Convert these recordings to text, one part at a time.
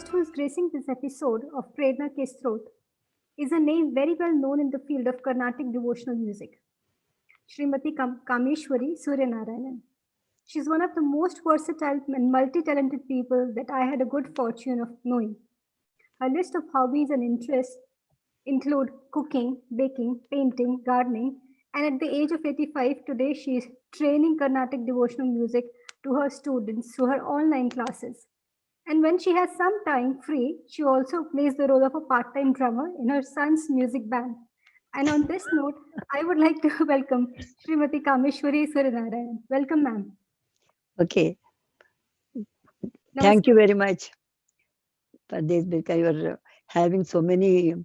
guest who is gracing this episode of Prerna Kesrot is a name very well known in the field of Carnatic devotional music, Srimati Kameshwari Suryanarayanan. She's one of the most versatile and multi-talented people that I had a good fortune of knowing. Her list of hobbies and interests include cooking, baking, painting, gardening, and at the age of 85 today she is training Carnatic devotional music to her students through her online classes. And when she has some time free, she also plays the role of a part-time drummer in her son's music band. And on this note, I would like to welcome Srimati Kameshwari Suryanarayan. Welcome, ma'am. Okay, thank Namaste. you very much for this because you are having so many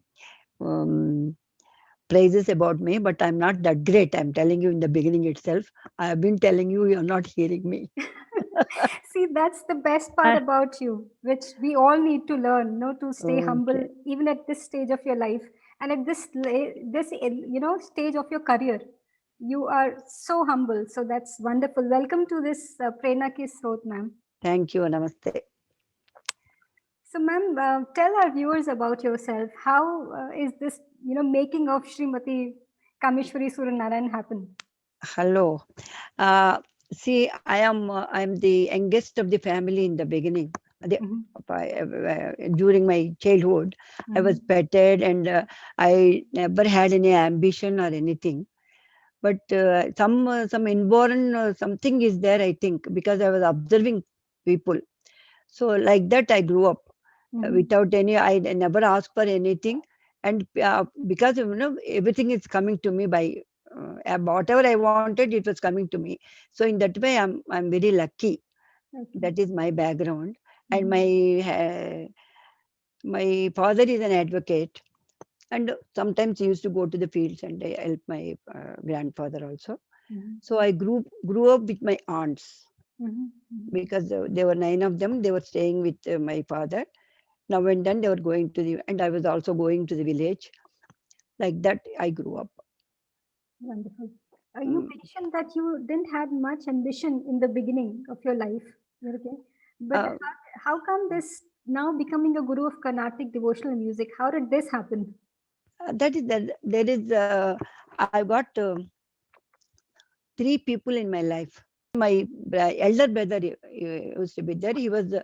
um, praises about me, but I'm not that great. I'm telling you in the beginning itself. I have been telling you, you're not hearing me. See, that's the best part Ah, about you, which we all need to learn, to stay humble okay. even at this stage of your life and at this stage of your career. You are so humble, so that's wonderful. Welcome to this Prerna Ki Srot, ma'am. Thank you. Namaste. So, ma'am, tell our viewers about yourself. How is this, making of Srimati Kameshwari Suryanarayan happen? Hello. Uh, See, I'm the youngest of the family in the beginning. The, Mm-hmm. During my childhood, I was Mm-hmm. petted, and I never had any ambition or anything. But some inborn something is there, I think, because I was observing people. So like that I grew up Mm-hmm. without any, I never asked for anything. And because everything is coming to me by whatever I wanted, it was coming to me. So in that way I'm very lucky. Okay. That is my background. And Mm-hmm. my father is an advocate, and sometimes he used to go to the fields and help my grandfather also. Mm-hmm. So I grew up with my aunts, Mm-hmm. because there were 9 of them. They were staying with my father. Now and then they were going to the, and I was also going to the village. Like that, I grew up. Wonderful. You Mm. mentioned that you didn't have much ambition in the beginning of your life. Okay. But Uh, how come this now becoming a guru of Carnatic devotional music? How did this happen? that is that. There is. I got 3 people in my life. My elder brother used to be there. He was.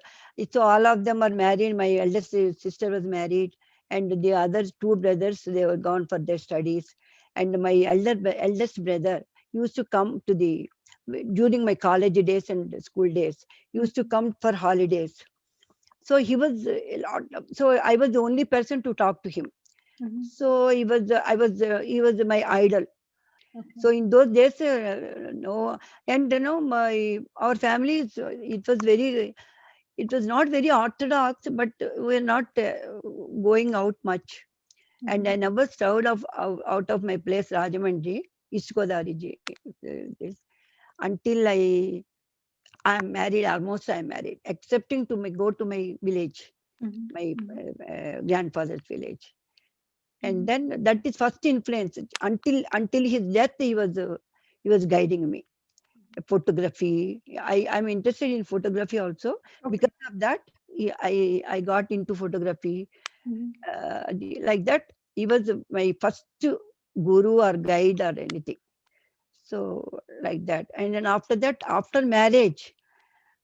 So all of them are married. My eldest sister was married, and the other 2 brothers, they were gone for their studies. And my eldest brother used to come to the, during my college days and school days. Used to come for holidays. So he was a lot. So I was the only person to talk to him. Mm-hmm. So he was my idol. Okay. So in those days, no, and my our family it was very, it was not very orthodox, but we're not going out much. And Mm-hmm. I never served out of my place, Rajamandri, East Godavari, this, until I'm married. Almost I'm married, excepting to go to my village, my Mm-hmm. grandfather's village. And Mm-hmm. then that is first influence. Until his death, he was guiding me. Photography. I'm interested in photography also. Okay. Because of that, I got into photography. Mm-hmm. Like that, he was my first guru or guide or anything. So like that. And then after that, after marriage,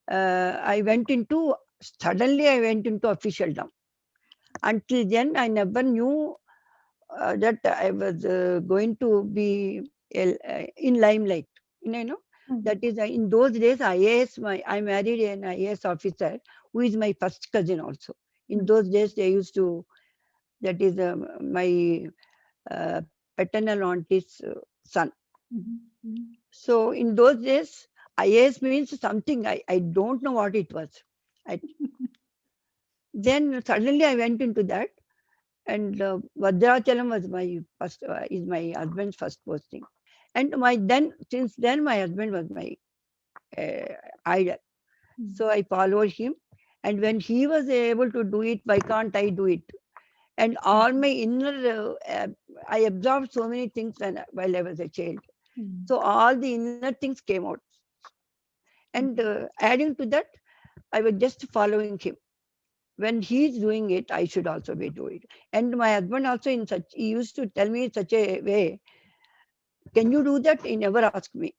I went into, suddenly I went into officialdom. Until then, I never knew that I was going to be in limelight. That is, in those days, IAS, I married an IAS officer who is my first cousin also. In those days, they used to, that is my uh, paternal auntie's son. Mm-hmm. So in those days, IAS means something. I don't know what it was. I, then suddenly I went into that, and Vadrachalam was my first, is my husband's first posting. And since then my husband was my idol. So I followed him, and when he was able to do it, why can't I do it? And all my inner, I absorbed so many things while I was a child. Mm-hmm. So all the inner things came out. And adding to that, I was just following him. when he's doing it, I should also be doing it. And my husband also he used to tell me in such a way, can you do that? He never asked me.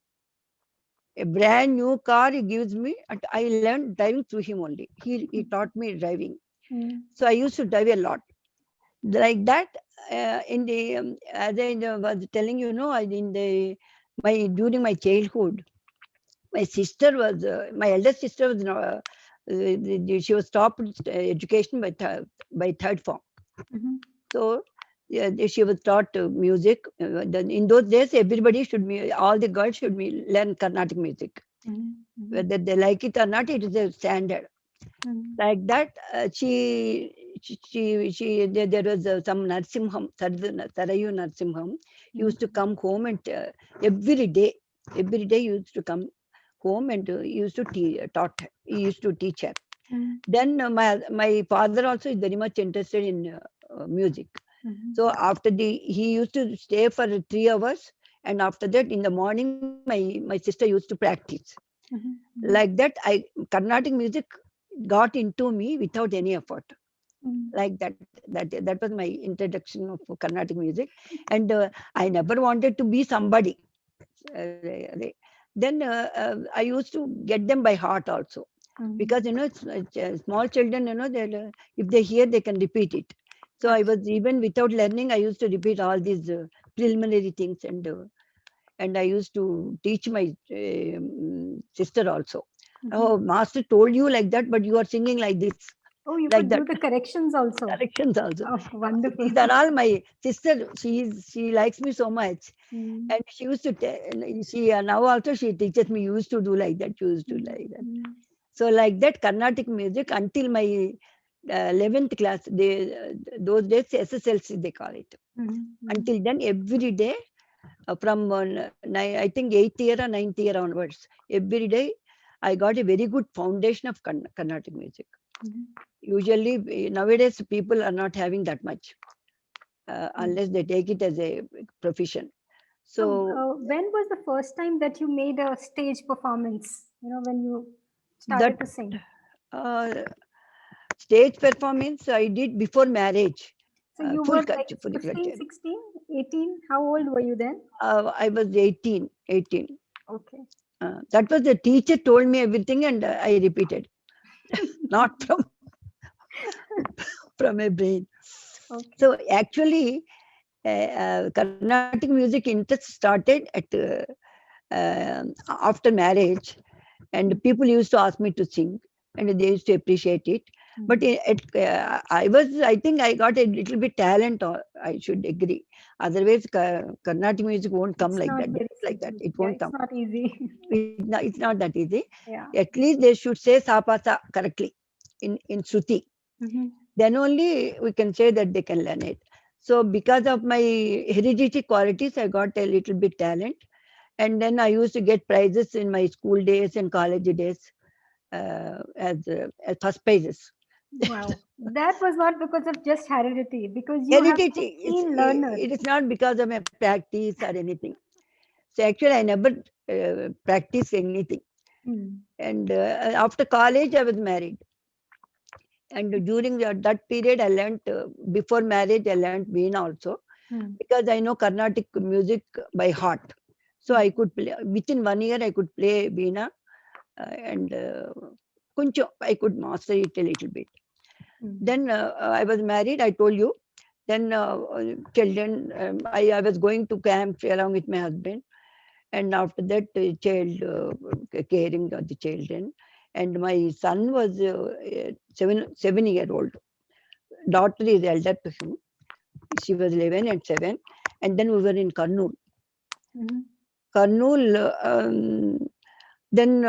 A brand new car he gives me, and I learned driving through him only. He taught me driving. Mm. So I used to drive a lot. Like that, in the as I was telling you, know, in the my during my childhood, my sister was my eldest sister was she was stopped education by by third form. Mhm. So yeah, she was taught music. Then in those days, everybody should be, all the girls should be learn Carnatic music, Mhm. Mhm. whether they like it or not. It is a standard. Mhm. Like that, there was some Narsimham, Sarayu Narsimham. He used to Mhm. come home and every day, every day he used to come home and he used to he used to teach her. Mhm. Then my father also is very much interested in music. Mhm. So after he used to stay for 3 hours, and after that in the morning, my sister used to practice. Mhm. Like that, Carnatic music got into me without any effort. Mhm. Like that was my introduction of Carnatic music, and I never wanted to be somebody. Then I used to get them by heart also, Mhm. because small children, they if they hear, they can repeat it. So I was, even without learning, I used to repeat all these preliminary things, and I used to teach my sister also. Mhm. Oh, master told you like that, but you are singing like this, Oh, you like could that. do the corrections also. Corrections also. Oh, wonderful. These are all my sister. She likes me so much, Mm. and she used to tell. She now also she teaches me. You used to do like that. You used to Mm. like that. Mm. So like that, Carnatic music until my 11th class. Those days SSLC they call it. Mm. Mm. Until then, every day from I think 8th year or 9th year onwards, every day I got a very good foundation of Carnatic music. Mhm. Usually nowadays people are not having that much Mm. unless they take it as a profession. So, So when was the first time that you made a stage performance? When you that started to sing. uh, stage performance I did before marriage, So you full were like culture, fully 15, culture. 16, 18. How old were you then? I was 18, 18. Okay. That was the teacher told me everything and I repeated, not from a brain. Okay. So actually, Carnatic music interest started at after marriage, and Mm. people used to ask me to sing, and they used to appreciate it. But Mm. I think I got a little bit talent, or I should agree. Otherwise, Carnatic music won't come It's like not that, very just like that. simple. It Yeah, won't it's come. not easy. It's not that easy. Yeah. At least they should say sapasa correctly in Shruti. Mm-hmm. Then only we can say that they can learn it. So because of my hereditary qualities, I got a little bit talent, and then I used to get prizes in my school days and college days as first prizes. Wow. That was not because of just heredity, because you have been Hereditary, a keen learner. it is not because of my practice or anything. So actually, I never practiced anything. Mm. And after college, I was married. And during that period, I learned, before marriage, I learned Veena also, Mm. because I know Carnatic music by heart. So Mm. I could play, within 1 year, I could play Veena, and kuncho, I could master it a little bit. Mm. Then I was married, I told you. Then children, I was going to camps along with my husband. And after that, child caring of the children. And my son was 7 year old. Daughter is elder to him. She was 11 and 7. And then we were in Kurnool. Mm-hmm. Kurnool, then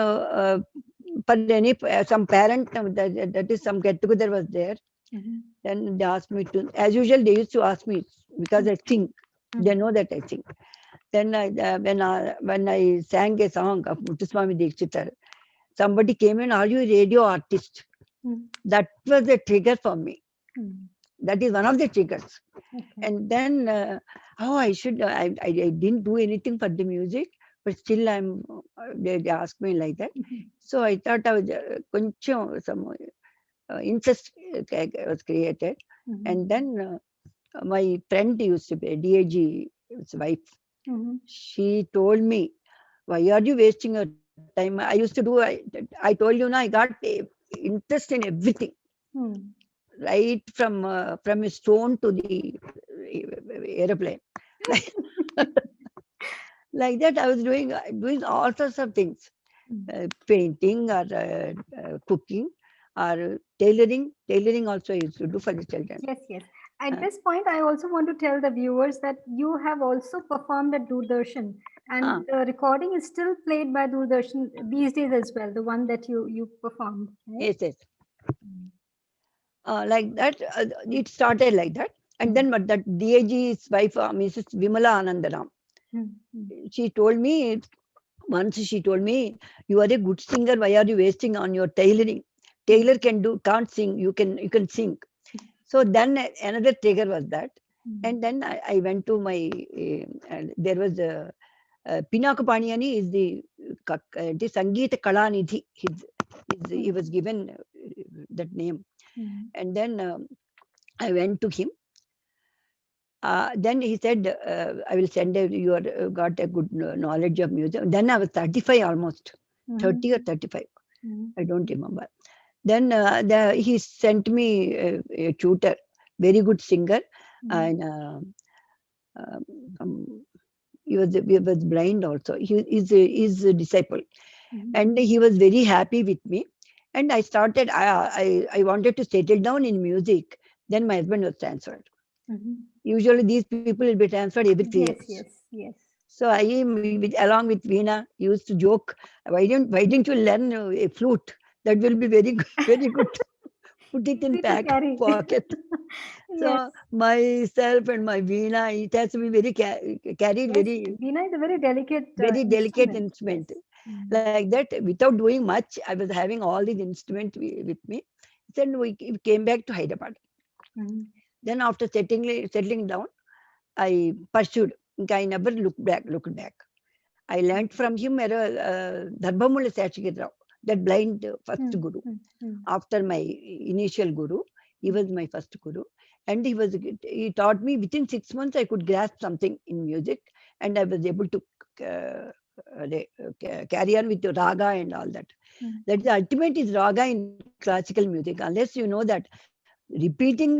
for any some parent, that is some get together was there. Mm-hmm. Then they asked me to, as usual, they used to ask me because I sing. They Mm. know that I sing. Then when I sang a song of Muthuswami Dikshitar, somebody came in, are you a radio artist? Mm. That was a trigger for me. Mm. That is one of the triggers. Okay. And then, oh, I didn't do anything for the music, but still they asked me like that. Mhm. So I thought I was కొంచెం some interest was created. And then my friend used to be DAG's wife. She told me, why are you wasting your time? I used to do, I told you, I got interest in everything, right from a stone to the aeroplane. Like, like that, I was doing all sorts of things, painting or cooking or tailoring. Tailoring also I used to do for the children. Yes, yes. At Uh, this point, I also want to tell the viewers that you have also performed at Doordarshan, and uh, the recording is still played by Doordarshan these days as well. The one that you performed, right? yes, yes. Like that, it started like that. And then, but that DAG's wife, Mrs. Vimala Anandaram, she told me, once she told me, you are a good singer, why are you wasting on your tailoring? Tailor can't sing, you can sing. So then another trigger was that. And then I went to my, there was a, Pinaka Paniyani is the Sangeeta Kalanidhi. He was given that name. And then I went to him. Then he said, I will send you got a good knowledge of music. Then I was 35 almost, 30 or 35. I don't remember. Then he sent me a tutor, very good singer. And um, um, he was blind also. He's a disciple. And he was very happy with me. And I started, I wanted to settle down in music. Then my husband was transferred. Usually these people will be transferred every 3 years. Yes, yes, yes. So along with Veena, used to joke, why didn't you learn a flute? That will be very good, very good. Put it in Easy to back carry. pocket. Yes, So myself and my Veena, it has to be very carried yes. very Veena is a very delicate very delicate instrument. Yes. instrument. Like that, without doing much, I was having all these instruments with me. Then we came back to Hyderabad. Then after settling down, I pursued. I never looked back. I learnt from him Darbhamula Seshagiri Rao, that blind first guru. After my initial guru, he was my first guru. And he taught me within 6 months I could grasp something in music, and I was able to carry on with the raga and all that. That the ultimate is raga in classical music. Unless you know that repeating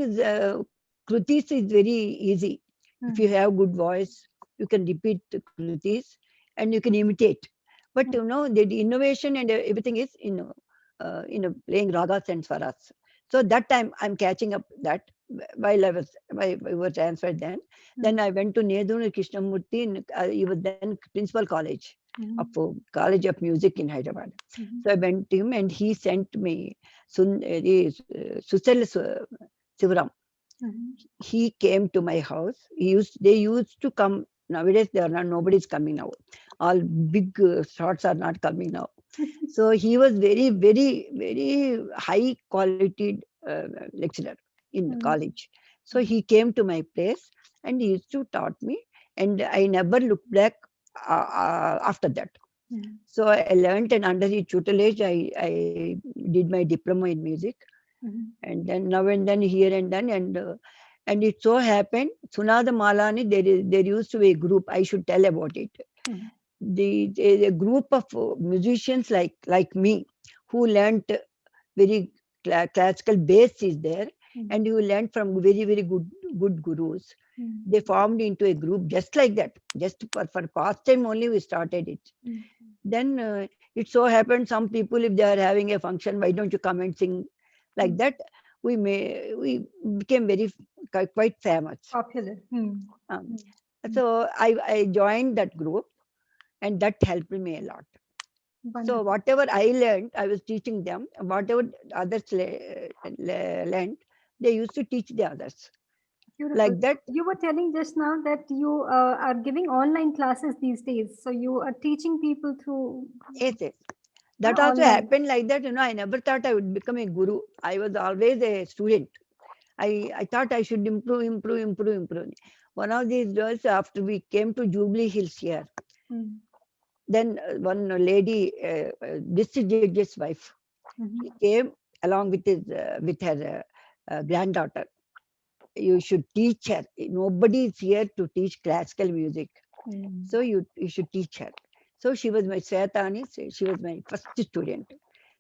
krutis is very easy. If you have good voice, you can repeat the krutis and you can imitate. But the innovation and everything is playing raga sense for us. So that time I'm catching up that while we were transferred then. Then I went to Nedunu Krishnamurti. He was then principal college of College of Music in Hyderabad. So I went to him and he sent me Susel Sivaram. He came to my house. They used to come. Nowadays they are not. Nobody's coming now. All big shots are not coming now. So he was very, very, very high quality lecturer in college. So he came to my place and he used to taught me, and I never looked back after that. So I learned, and under his tutelage, I did my diploma in music, and then now and then here and then, and it so happened, Sunada Malani, there used to be a group. I should tell about it. The group of musicians like me who learnt very classical bass is there, and you learned from very, very good gurus. They formed into a group just like that, just for pastime only we started it. Then it so happened, some people, if they are having a function, why don't you come and sing? Like that, we became very quite famous. Popular. Um, so I joined that group, and that helped me a lot. So whatever I learned, I was teaching them. Whatever others learned, they used to teach the others. Beautiful. Like that. You were telling just now that you are giving online classes these days. So you are teaching people through Yes, yes. That also online. happened like that. I never thought I would become a guru. I was always a student. I thought I should improve. One of these days, after we came to Jubilee Hills here, then one lady, district judge's wife, he came along with her granddaughter. You should teach her. Nobody is here to teach classical music. So you should teach her. So she was my Swetani, she was my first student.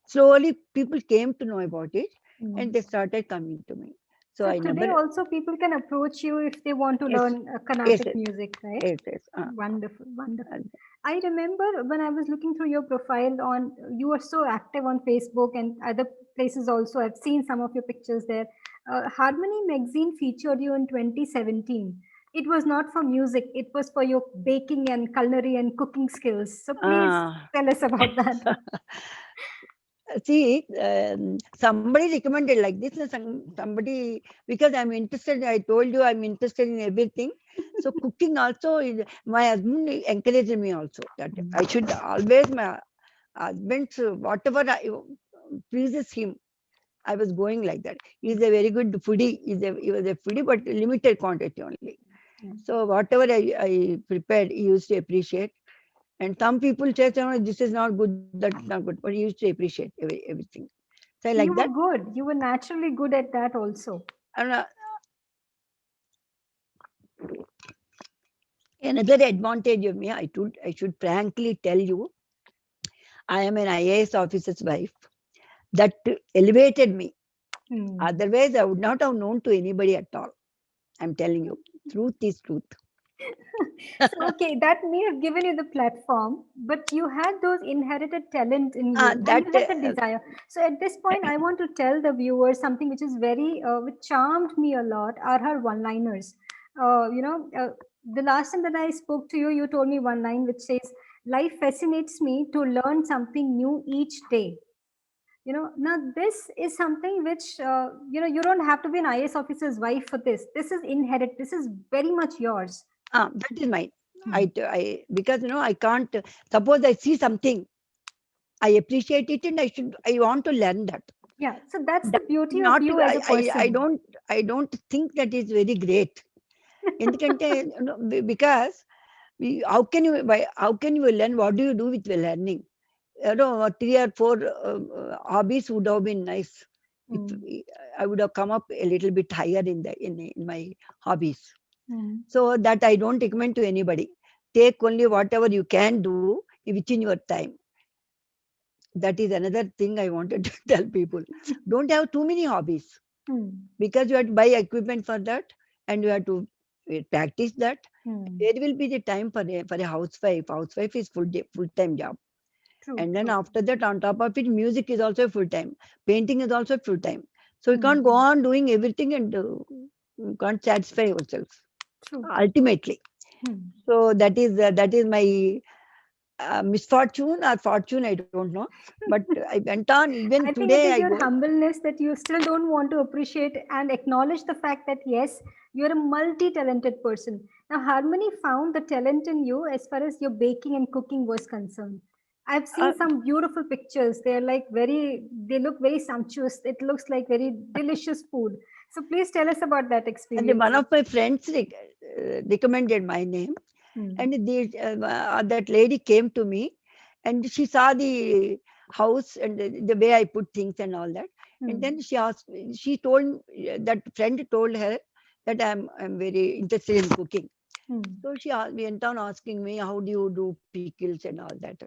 Slowly people came to know about it and they started coming to me. So So I today never, also people can approach you if they want to yes, learn yes, Carnatic yes, music, right? yes, yes. Wonderful, wonderful. And I remember when I was looking through your profile on, you were so active on Facebook and other places also. I've seen some of your pictures there. Harmony magazine featured you in 2017. It was not for music, it was for your baking and culinary and cooking skills. So please uh, tell us about that. see, somebody recommended like this, and somebody, because I'm interested, I told you I'm interested in everything. So cooking also is, my husband encouraged me also that I should always, my husband's whatever pleases him, I was going like that. He's a very good foodie. He was a foodie, but limited quantity only. So whatever I prepared, he used to appreciate. And some people say, "Oh, this is not good, that's not good," but he used to appreciate everything. So I So like you that. were good. You were naturally good at that also. And another advantage of me, I should frankly tell you, I am an IAS officer's wife. That elevated me. Hmm. Otherwise, I would not have known to anybody at all. I'm telling you, truth is truth. So, okay, that may have given you the platform, but you had those inherited talent in you and That you had the desire. So, at this point, I want to tell the viewers something which is which charmed me a lot are her one liners. The last time that I spoke to you, you told me one line which says, "Life fascinates me to learn something new each day." Now this is something which, you don't have to be an IS officer's wife for this. This is inherent. This is very much yours. that is mine. Hmm. Because I can't. Suppose I see something, I appreciate it, and I want to learn that. Yeah, so that's the That is beauty of not. you as a person. I don't think that is very great. ఎందుకంటే because how can you learn? What do you do with the learning? 3 or 4 hobbies would have been nice if Hmm. I would have come up a little bit higher in my hobbies. Hmm. So that I don't recommend to anybody. Take only whatever you can do within your time. That is another thing I wanted to tell people. Don't have too many hobbies, Hmm. because you have to buy equipment for that, and you have to practice that. Hmm. There will be the time for a housewife. Housewife is full time job. True, And then true. after that, on top of it, music is also full time. Painting is also full time. So you Hmm. can't go on doing everything, and you can't satisfy yourself True. ultimately. Hmm. So that is my misfortune or fortune, I don't know. But I went on. Even I think today, it I is your go. humbleness that you still don't want to appreciate and acknowledge the fact that yes, you're a multi-talented person. Now, Harmony found the talent in you as far as your baking and cooking was concerned. I've seen Uh, some beautiful pictures. They're like they look very sumptuous. It looks like very delicious food. So please tell us about that and then experience. one of my friends recommended my name, Hmm. and that lady came to me, and she saw the house and the way I put things and all that. And Hmm. then she told, that friend told her that I'm very interested in cooking. Hmm. So she went on asking me, how do you do pickles and all that.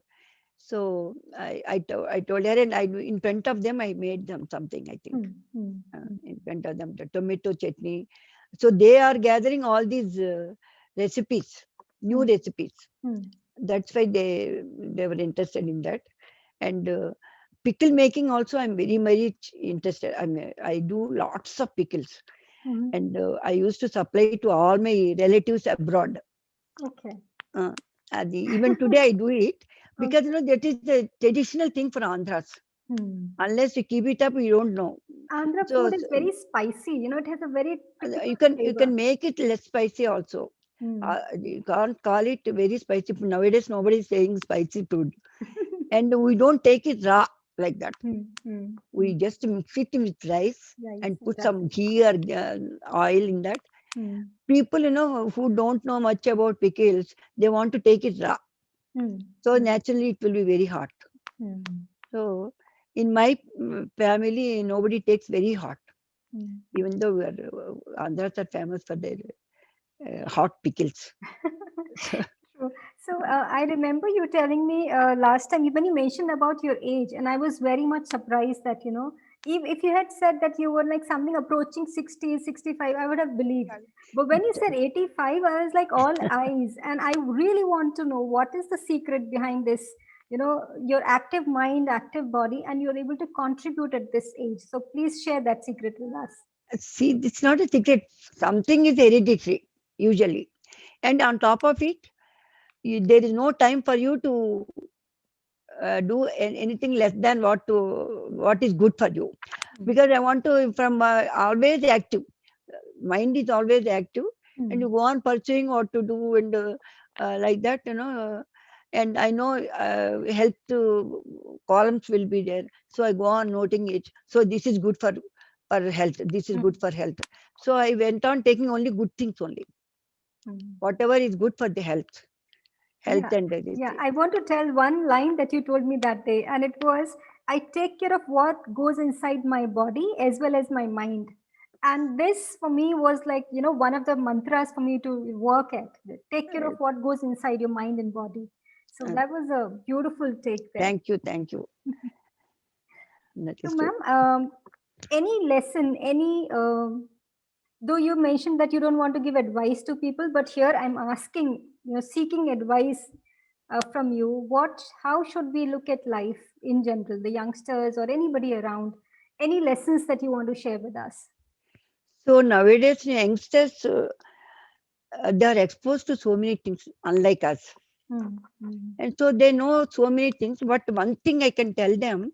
So I told her, and in front of them I made them something, I think, Hmm. Hmm. Hmm. in front of them, the tomato chutney. So they are gathering all these recipes, new Hmm. recipes. Hmm. That's why they were interested in that. And pickle making also, I'm very interested. I do lots of pickles, Hmm. and I used to supply to all my relatives abroad. Okay. Uh, Even today I do it, because Okay. that is the traditional thing for Andhras. Hmm. Unless you keep it up, you don't know. Andhra So, food is very spicy. It has a very typical you flavor. can make it less spicy also. Hmm. You can't call it very spicy. Nowadays, nobody is saying spicy food, and we don't take it raw like that. Hmm. Hmm. Hmm. We just mix it with rice Right, and put some exactly. ghee or oil in that. Hmm. People, who don't know much about pickles, they want to take it raw. Hmm. So Hmm. naturally, it will be very hot. Hmm. So In my family, nobody takes very hot, Mm. even though we are, Andhras are famous for their hot pickles. True. So I remember you telling me last time when you mentioned about your age, and I was very much surprised that, if you had said that you were like something approaching 60, 65, I would have believed. But when you said 85, I was like all eyes. And I really want to know what is the secret behind this, your active mind, active body, and you're able to contribute at this age. So please share that secret with us. See, it's not a secret. Something is hereditary, usually. And on top of it, there is no time for you to do anything less than what is good for you, Mm. because I want to from always active, mind is always active, and you Mm. go on pursuing what to do, and like that, and I know health columns will be there, so I go on noting it. So this is good for health, this is good Mm. for health. So I went on taking only good things only, Mm. whatever is good for the health Yeah, and this yeah. thing. I want to tell one line that you told me that day, and it was, I take care of what goes inside my body as well as my mind. And this for me was like, one of the mantras for me to work at. Take care of what goes inside your mind and body. So Uh, that was a beautiful take there. Thank you, thank you. That So, is true. ma'am, any lesson, though you mentioned that you don't want to give advice to people, but here I'm asking, seeking advice from you. How should we look at life in general, the youngsters or anybody around? Any lessons that you want to share with us? So nowadays, youngsters, they are exposed to so many things, unlike us. Hmm. Hmm. And so they know so many things. But one thing I can tell them,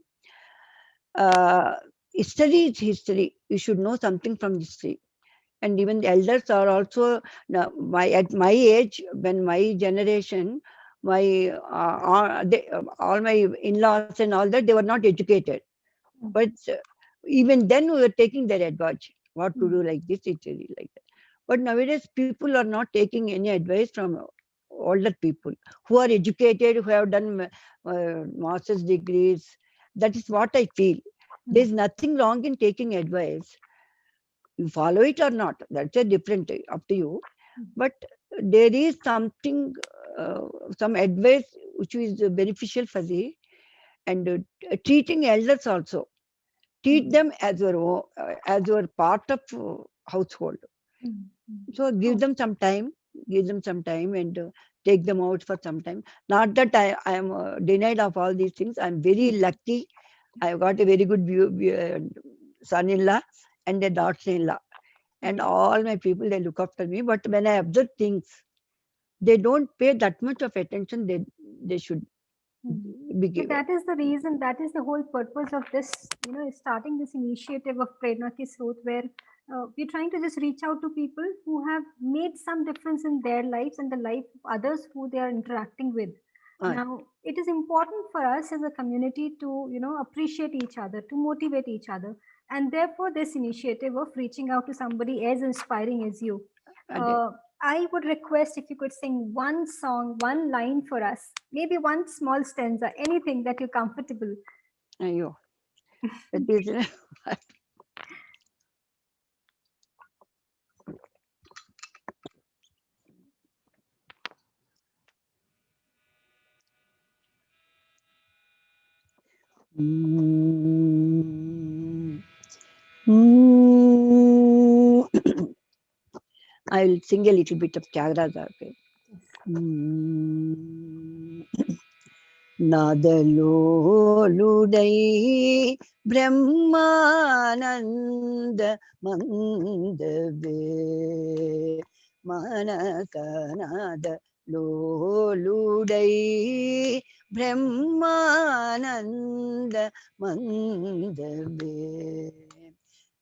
uh, history is history. You should know something from history. And even the elders are also, now, at my age, when my generation, all my in-laws and all that, they were not educated. But even then, we were taking their advice, what to Hmm. do like this, it like that. But nowadays, people are not taking any advice from older people who are educated, who have done master's degrees. That is what I feel. Hmm. There's nothing wrong in taking advice. You follow it or not, that's a different, up to you. But there is something, uh, some advice which is beneficial for the, and treating elders also, treat Hmm. them as as your part of household. Hmm. Hmm. So True. give them some time, and take them out for some time. Not that I am denied of all these things. I'm very lucky. I've got a very good son-in-law and a daughter-in-law, and all my people, they look after me. But when I observe things, they don't pay that much of attention they should Hmm. be Yeah, given. that is the reason, that is the whole purpose of this, starting this initiative of Prerna Ki Srot, where we're trying to just reach out to people who have made some difference in their lives and the life of others who they are interacting with. Uh, Now, it is important for us as a community to, appreciate each other, to motivate each other. And therefore, this initiative of reaching out to somebody as inspiring as you. and Uh, I would request if you could sing one song, one line for us, maybe one small stanza, anything that you're comfortable. you, that is, Mm. Mm. I'll sing a little bit of Tyagaraja. Okay. Mm. నాదలోలుడై Brahmananda మందవే మనకనాద లోలుడై Brahmananda మందవే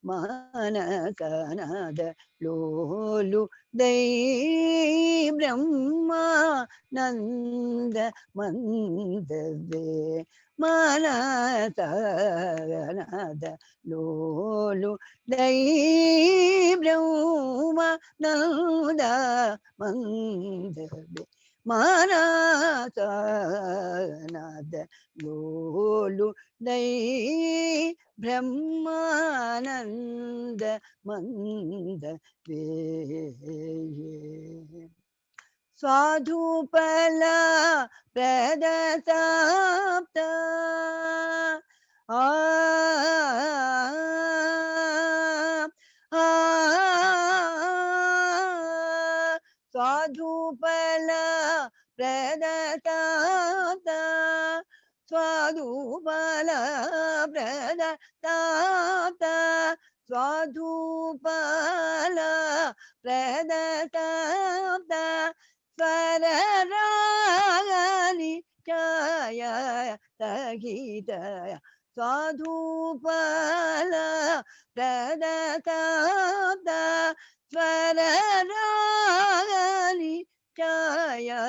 మానకనాద లోలు దై బ్రహ్మ నంద మందవే మానకనాద లోలు దై బ్రహ్మ నంద మందవే manasanath lolu dai brahmananda manda ve Swadhupala Pradatapta Swadhupala Pradatapta Swadhupala Pradatapta Swadhupala Pradatapta Svararani Jaya Tahitaya Sadhupala Pradatapta Svararani Jaya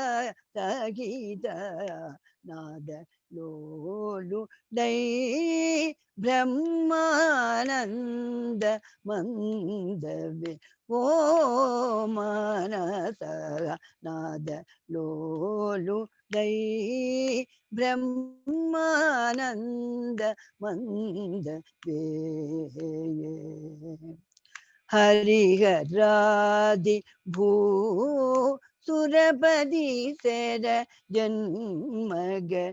Tahitaya Nada Lolu Dai Brahmananda Mandave O Manasa Nada Lolu Dai Brahmananda Manda Hariharadi Bhu Surapadi Sera Janmagane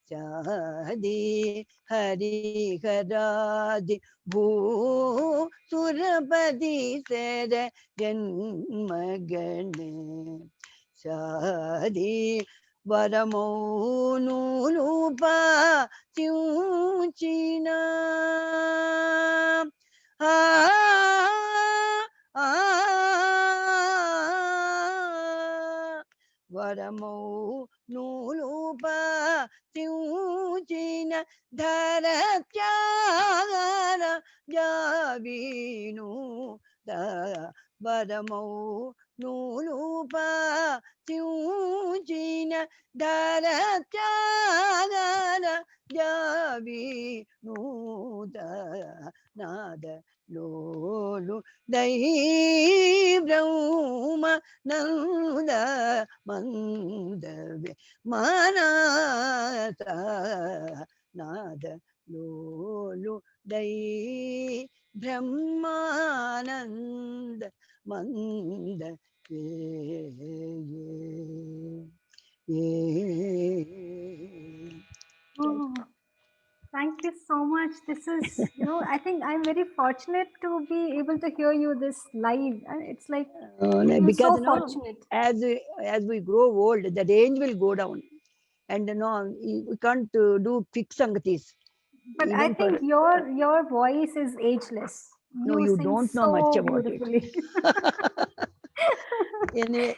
Sadi Hariharadi Bhu Surapadi Sera Janmagane Sadi Varamonurupa China Varamo Nulupa Tiujina Dharatyara Javinu Da Varamo Nulupa Tiujina Dharatyara Javinu Da Nada Lolu Dai Brahma Nanda Mandave Manasa Nada Lolu Dai Brahmananda Manda Oh, thank you so much. This is, I think I'm very fortunate to be able to hear you this live. And it's like I feel because so fortunate. as we grow old, the range will go down, and we can't do quick sangatis But I even for. think your voice is ageless. No, You you sing don't know much so about it. beautifully. Anyway,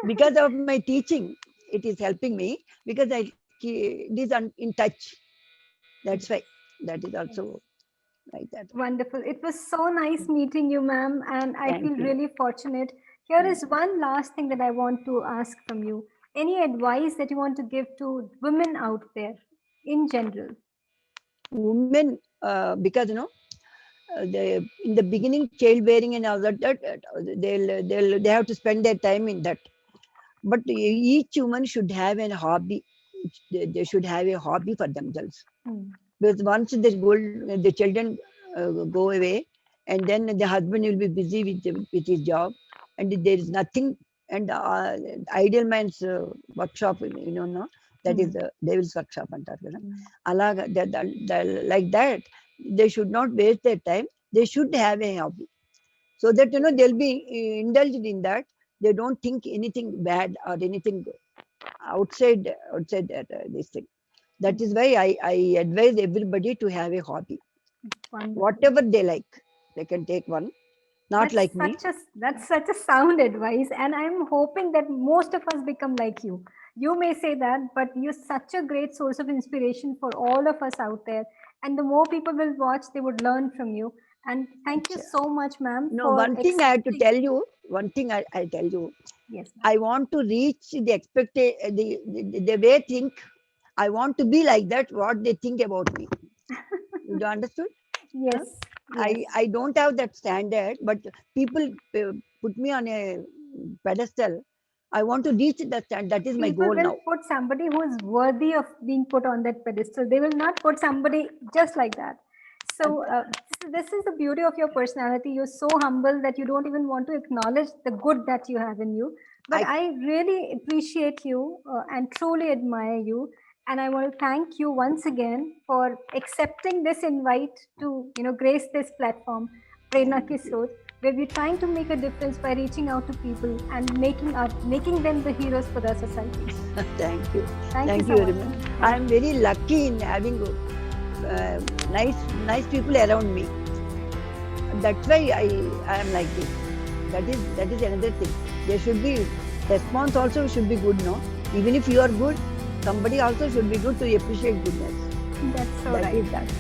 because of my teaching, it is helping me because it is in touch. That's why that is also like that. Wonderful. It was so nice meeting you, ma'am, and I Thank feel you. really fortunate. Here is one last thing that I want to ask from you. Any advice that you want to give to women out there in general? Women, because in the beginning, childbearing and all that they have to spend their time in that. But each woman should have a hobby. They should have a hobby for themselves. Hmm. Because once the children go away, and then the husband will be busy with his job, and there is nothing. And ideal man's workshop, no, that is Hmm. the devil's workshop antar kada. Hmm. Alaga like that, they should not waste their time. They should have a hobby, so that they'll be indulged in that. They don't think anything bad or anything outside this thing. That is why I advise everybody to have a hobby. Wonderful. Whatever they like, they can take one. Not That's like me. such a sound advice, and I'm hoping that most of us become like you. You may say that, but you're such a great source of inspiration for all of us out there. And the more people will watch, they would learn from you. And thank you Acha. so much, ma'am, No, for one thing I have to accepting. tell you. One thing I'll tell you. Yes, ma'am. I want to reach the the way think. I want to be like that. What they think about me. You do understood? Huh? Yes, yes. I don't have that standard, but people put me on a pedestal. I want to reach that stand. That is my People goal will now. put somebody who is worthy of being put on that pedestal. They will not put somebody just like that. So this is the beauty of your personality. You're so humble that you don't even want to acknowledge the good that you have in you. But I really appreciate you and truly admire you. And I want to thank you once again for accepting this invite to, grace this platform, Prerna Ki Srot, where we're trying to make a difference by reaching out to people and making them the heroes for the society. Thank you. Thank you so very much. much. I am very lucky in having nice people around me. That's why I am like this. That is another thing. There should be response also should be good, no? Even if you are good, somebody also should be good to appreciate goodness. That's so That right. is that.